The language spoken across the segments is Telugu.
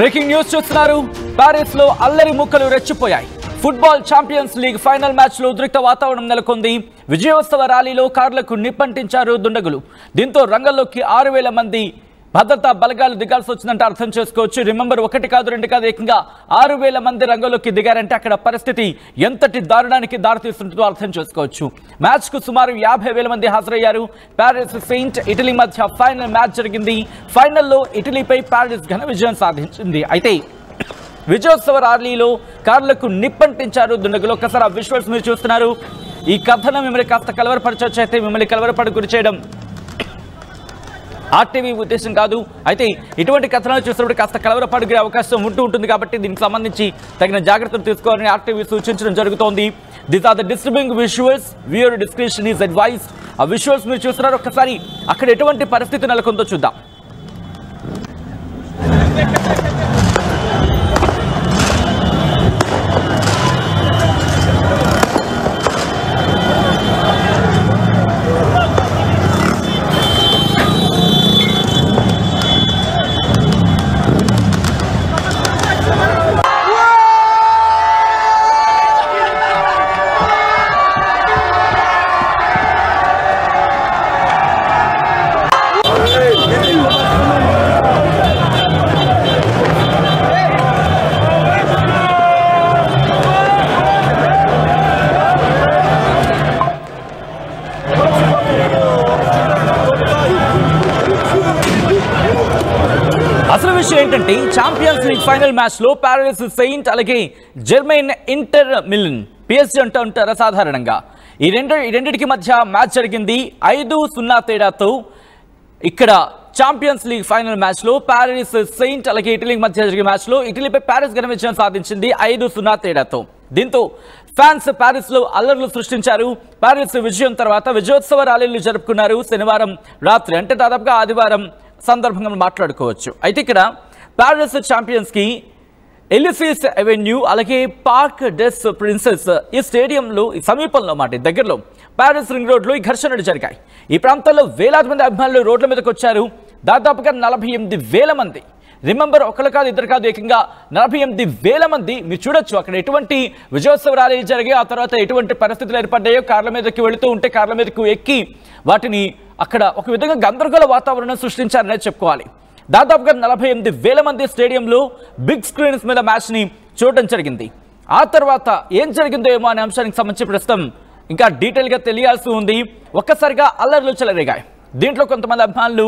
బ్రేకింగ్ న్యూస్ చూస్తున్నారు. పారిస్ లో అల్లరి ముక్కలు రెచ్చిపోయాయి. Football champions league final match లో ఉద్రిక్త వాతావరణం నెలకొంది. విజయోత్సవ ర్యాలీలో కార్లకు నిప్పంటించారు దుండగులు. దీంతో రంగంలోకి 6,000 మంది భద్రతా బలగాలు దిగాల్సి వచ్చిందంటే అర్థం చేసుకోవచ్చు. రిమెంబర్ 1 కాదు 2 కాదు ఏకంగా 6,000 మంది రంగంలోకి దిగారంటే అక్కడ పరిస్థితి ఎంతటి దారుణానికి దారితీస్తుందో అర్థం చేసుకోవచ్చు. మ్యాచ్ కు సుమారు 50,000 మంది హాజరయ్యారు. పారిస్ సెయింట్ ఇటలీ మధ్య ఫైనల్ మ్యాచ్ జరిగింది. ఫైనల్లో ఇటలీపై పారిస్ ఘన విజయం సాధించింది. అయితే విజయోత్సవ ర్యాలీలో కార్లకు నిప్పంటించారు దుండగులు. ఒక్కసారి ఆ విజువల్స్ మీరు చూస్తున్నారు. ఈ కథనం మిమ్మల్ని కాస్త కలవరపరచొచ్చు. అయితే మిమ్మల్ని కలవరపడి గురి చేయడం ఆర్టీవీ ఉద్దేశం కాదు. అయితే ఇటువంటి కథనాలు చూసినప్పుడు కాస్త కలవరపడిగే అవకాశం ఉంటుంది కాబట్టి దీనికి సంబంధించి తగిన జాగ్రత్తలు తీసుకోవాలని ఆర్టీవీ సూచించడం జరుగుతోంది. These are the disturbing visuals. Viewer description is advised. ఆ విజువల్స్ మీరు చూస్తున్నారు. ఒక్కసారి అక్కడ ఎటువంటి పరిస్థితి నెలకొందో చూద్దాం. అసలు విషయం ఏంటంటే ఛాంపియన్స్ లీగ్ ఫైనల్ మ్యాచ్ లో పారిస్ సెయింట్ అలాగే జర్మన్ ఇంటర్ మిలన్ పిఎస్జీ అంటూ ఉంటారు సాధారణంగా. ఈ రెండింటికి మధ్య మ్యాచ్ జరిగింది 5-0 తేడాతో. ఇక్కడ ఛాంపియన్స్ లీగ్ ఫైనల్ మ్యాచ్ లో పారిస్ సెయింట్ అలాగే ఇటలీ మధ్య జరిగే మ్యాచ్ లో ఇటలీపై పారిస్ ఘన విజయం సాధించింది 5-0 తేడాతో. దీంతో ఫ్యాన్స్ పారిస్ లో అల్లర్లు సృష్టించారు. పారిస్ విజయం తర్వాత విజయోత్సవ ర్యాలీలు జరుపుకున్నారు. శనివారం రాత్రి అంటే దాదాపుగా ఆదివారం సందర్భంగా మాట్లాడుకోవచ్చు. అయితే ఇక్కడ పారిస్ ఛాంపియన్స్ కి ఎలిసీస్ అవెన్యూ అలాగే పార్క్ డెస్ ప్రిన్సెస్ ఈ స్టేడియంలో సమీపంలో మాట దగ్గరలో పారిస్ రింగ్ రోడ్ లో ఈ ఘర్షణలు జరిగాయి. ఈ ప్రాంతంలో వేలాది మంది అభిమానులు రోడ్ల మీదకి వచ్చారు. దాదాపుగా 48,000 మంది. రిమెంబర్ 1 కాదు 2 కాదు ఏకంగా 48,000 మంది. మీరు చూడొచ్చు అక్కడ ఎటువంటి విజయోత్సవ ర్యాలీలు జరిగాయి, ఆ తర్వాత ఎటువంటి పరిస్థితులు ఏర్పడ్డాయో. కార్ల మీదకి వెళుతూ ఉంటే కార్ల మీదకి ఎక్కి వాటిని అక్కడ ఒక విధంగా గందరగోళ వాతావరణం సృష్టించారనే చెప్పుకోవాలి. దాదాపుగా 48,000 మంది స్టేడియంలో బిగ్ స్క్రీన్స్ మీద మ్యాచ్ ని చూడడం జరిగింది. ఆ తర్వాత ఏం జరిగిందో ఏమో అనే అంశానికి సంబంధించి ప్రస్తుతం ఇంకా డీటెయిల్ గా తెలియాల్సి ఉంది. ఒక్కసారిగా అల్లర్లు చెలరేగాయి. దీంట్లో కొంతమంది అభిమానులు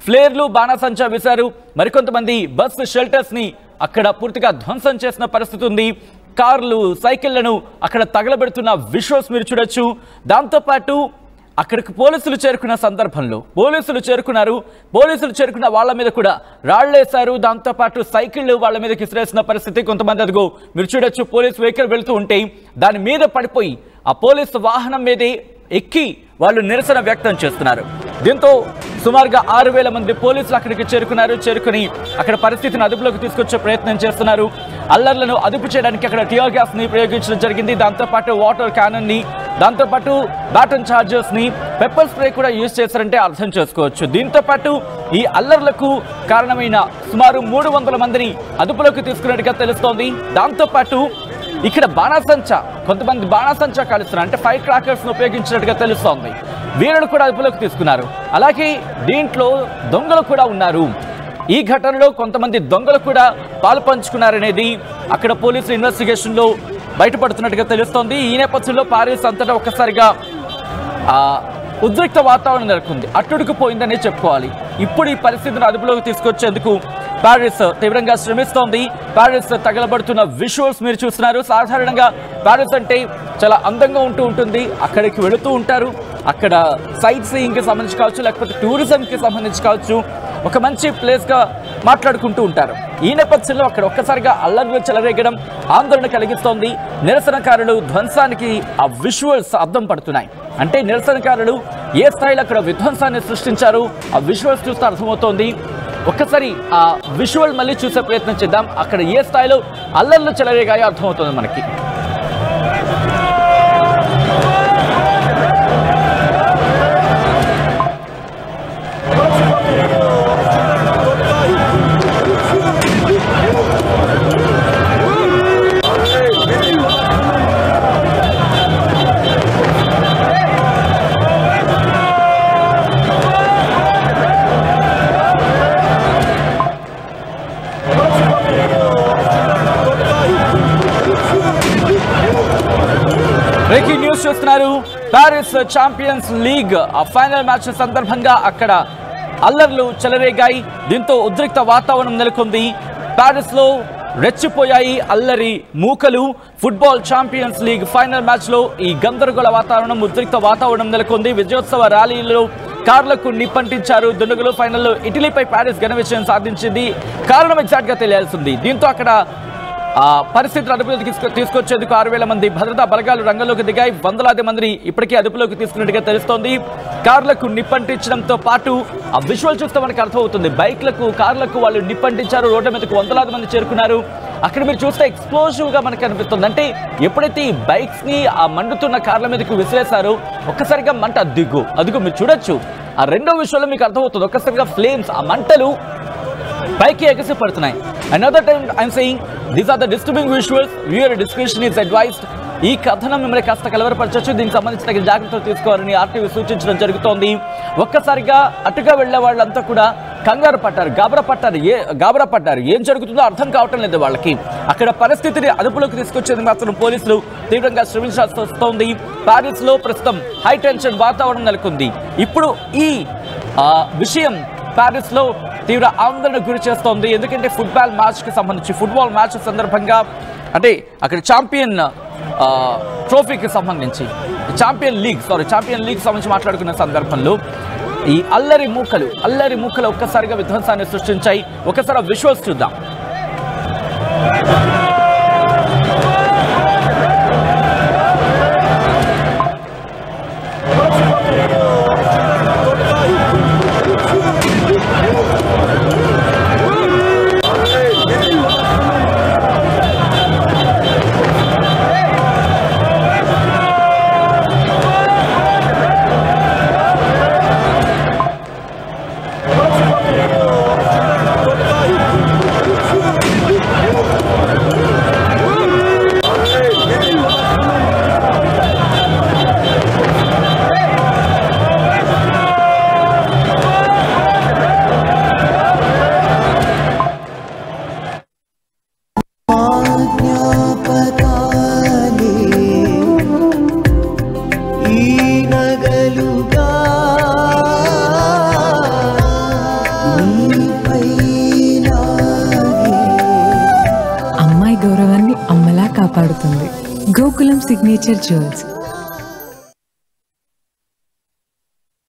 ఫ్లేర్లు బాణాసంచా వేశారు. మరికొంతమంది బస్ షెల్టర్స్ ని అక్కడ పూర్తిగా ధ్వంసం చేసిన పరిస్థితి ఉంది. కార్లు సైకిళ్లను అక్కడ తగలబెడుతున్న విజువల్స్ మీరు చూడొచ్చు. దాంతోపాటు అక్కడికి పోలీసులు చేరుకున్న సందర్భంలో పోలీసులు చేరుకున్న వాళ్ళ మీద కూడా రాళ్లేశారు. దాంతోపాటు సైకిళ్లు వాళ్ళ మీదకి విసిరేసిన పరిస్థితి. కొంతమంది అదిగో మీరు చూడొచ్చు పోలీసు వెహికల్ వెళుతూ ఉంటే దాని మీద పడిపోయి ఆ పోలీసు వాహనం మీదే ఎక్కి వాళ్ళు నిరసన వ్యక్తం చేస్తున్నారు. దీంతో సుమారుగా 6,000 మంది పోలీసులు అక్కడికి చేరుకుని అక్కడ పరిస్థితిని అదుపులోకి తీసుకొచ్చే ప్రయత్నం చేస్తున్నారు. అల్లర్లను అదుపు చేయడానికి అక్కడ టియర్ గ్యాస్ ని ప్రయోగించడం జరిగింది. దాంతోపాటు వాటర్ క్యానన్ ని, దాంతోపాటు బ్యాటన్ చార్జర్స్ ని, పెప్పర్ స్ప్రే కూడా యూజ్ చేశారంటే అర్థం చేసుకోవచ్చు. దీంతో పాటు ఈ అల్లర్లకు కారణమైన సుమారు 300 మందిని అదుపులోకి తీసుకున్నట్టుగా తెలుస్తోంది. దాంతోపాటు ఇక్కడ కొంతమంది బాణాసంచా కాలుస్తున్నారు, అంటే ఫైర్ క్రాకర్స్ ఉపయోగించినట్టుగా తెలుస్తోంది. వీరులు కూడా అదుపులోకి తీసుకున్నారు. అలాగే దీంట్లో దొంగలు కూడా ఉన్నారు. ఈ ఘటనలో కొంతమంది దొంగలు కూడా పాలు పంచుకున్నారనేది అక్కడ పోలీసు ఇన్వెస్టిగేషన్ లో బయటపడుతున్నట్టుగా తెలుస్తోంది. ఈ నేపథ్యంలో పారిస్ అంతటా ఒక్కసారిగా ఉద్రిక్త వాతావరణం నెలకొంది. అట్టుడుకుపోయిందనే చెప్పుకోవాలి. ఇప్పుడు ఈ పరిస్థితిని అదుపులోకి తీసుకొచ్చేందుకు పారిస్ తీవ్రంగా శ్రమిస్తోంది. పారిస్ తగలబడుతున్న విజువల్స్ మీరు చూస్తున్నారు. సాధారణంగా పారిస్ అంటే చాలా అందంగా ఉంటుంది. అక్కడికి వెళుతూ ఉంటారు. అక్కడ సైట్ సీయింగ్ కి సంబంధించి కావచ్చు, లేకపోతే టూరిజం కి సంబంధించి కావచ్చు, ఒక మంచి ప్లేస్ గా మాట్లాడుకుంటూ ఉంటారు. ఈ నేపథ్యంలో అక్కడ ఒక్కసారిగా అల్లర్లు చెలరేగడం ఆందోళన కలిగిస్తోంది. నిరసనకారులు ధ్వంసానికి ఆ విజువల్స్ అద్దం పడుతున్నాయి. అంటే నిరసనకారులు ఏ స్థాయిలో అక్కడ విధ్వంసాన్ని సృష్టించారు ఆ విజువల్స్ చూస్తే అర్థమవుతోంది. ఒక్కసారి ఆ విజువల్ మళ్ళీ చూసే ప్రయత్నం చేద్దాం. అక్కడ ఏ స్థాయిలో అల్లర్లు చెలరేగాయో అర్థమవుతుంది మనకి. చూస్తున్నారు ప్యారిస్ ఛాంపియన్స్ లీగ్ ఆ ఫైనల్ మ్యాచ్ సందర్భంగా అక్కడ అల్లర్లు చెలరేగాయి. దీంతో ఉద్రిక్త వాతావరణం నెలకొంది. ప్యారిస్ లో రెచ్చిపోయాయి అల్లరి మూకలు. Football champions league final match లో ఈ గందరగోళ వాతావరణం, ఉద్రిక్త వాతావరణం నెలకొంది. విజయోత్సవ ర్యాలీలో కార్లకు నిప్పంటించారు దుండగులు. ఫైనల్లో ఇటలీపై ప్యారిస్ ఘన విజయం సాధించింది. కారణం ఎగ్జాక్ట్ గా తెలియాల్సింది. దీంతో అక్కడ పరిస్థితులు అదుపులోకి తీసుకొచ్చేందుకు 6,000 మంది భద్రతా బలగాలు రంగంలోకి దిగాయి. వందలాది మందిని ఇప్పటికే అదుపులోకి తీసుకున్నట్టుగా తెలుస్తోంది. కార్లకు నిప్పంటించడంతో పాటు ఆ విజువల్ చూస్తే మనకు అర్థమవుతుంది. బైక్లకు, కార్లకు వాళ్ళు నిప్పంటించారు. రోడ్ల మీదకు వందలాది మంది చేరుకున్నారు. అక్కడ మీరు చూస్తే ఎక్స్ప్లోజివ్ గా మనకు అనిపిస్తుంది. అంటే ఎప్పుడైతే ఈ బైక్స్ ని ఆ మండుతున్న కార్ల మీదకు విసిరేశారో ఒక్కసారిగా మంట అదుగు మీరు చూడొచ్చు. ఆ రెండో విషయంలో మీకు అర్థమవుతుంది. ఒక్కసారిగా ఫ్లేమ్స్, ఆ మంటలు పైకి ఎగసి పడుతున్నాయి. Another time I'm saying these are the disturbing visuals. Viewer discretion is advised. ఈ కథనం మిమ్మల్ని కాస్త కలవరపరచవచ్చు. దీనికి సంబంధించిన జాగ్రత్తలు తీసుకోవాలని ఆర్టీవీ సూచించడం జరుగుతోంది. ఒక్కసారిగా అటుగా వెళ్లే వాళ్ళంతా కూడా కంగారు పడ్డారు, గాబరా పడ్డారు. ఏం జరుగుతుందో అర్థం కావటం లేదు వాళ్ళకి. అక్కడ పరిస్థితిని అదుపులోకి తీసుకొచ్చేది మాత్రం పోలీసులు తీవ్రంగా శ్రమించాల్సి వస్తోంది. ప్యారిస్ లో ప్రస్తుతం హై టెన్షన్ వాతావరణం నెలకొంది. ఇప్పుడు ఈ విషయం ప్యారిస్ లో తీవ్ర ఆందోళనకు గురి చేస్తోంది. ఎందుకంటే ఫుట్బాల్ మ్యాచ్ సందర్భంగా, అంటే అక్కడ ఛాంపియన్ ట్రోఫీకి సంబంధించి ఛాంపియన్ లీగ్ సంబంధించి మాట్లాడుకున్న సందర్భంలో ఈ అల్లరి మూకలు ఒక్కసారిగా విధ్వంసాన్ని సృష్టించాయి. ఒకసారి విజువల్స్ చూద్దాం. అమ్మాయి గౌరవాన్ని అమ్మలా కాపాడుతుంది. Gokulam signature jewels.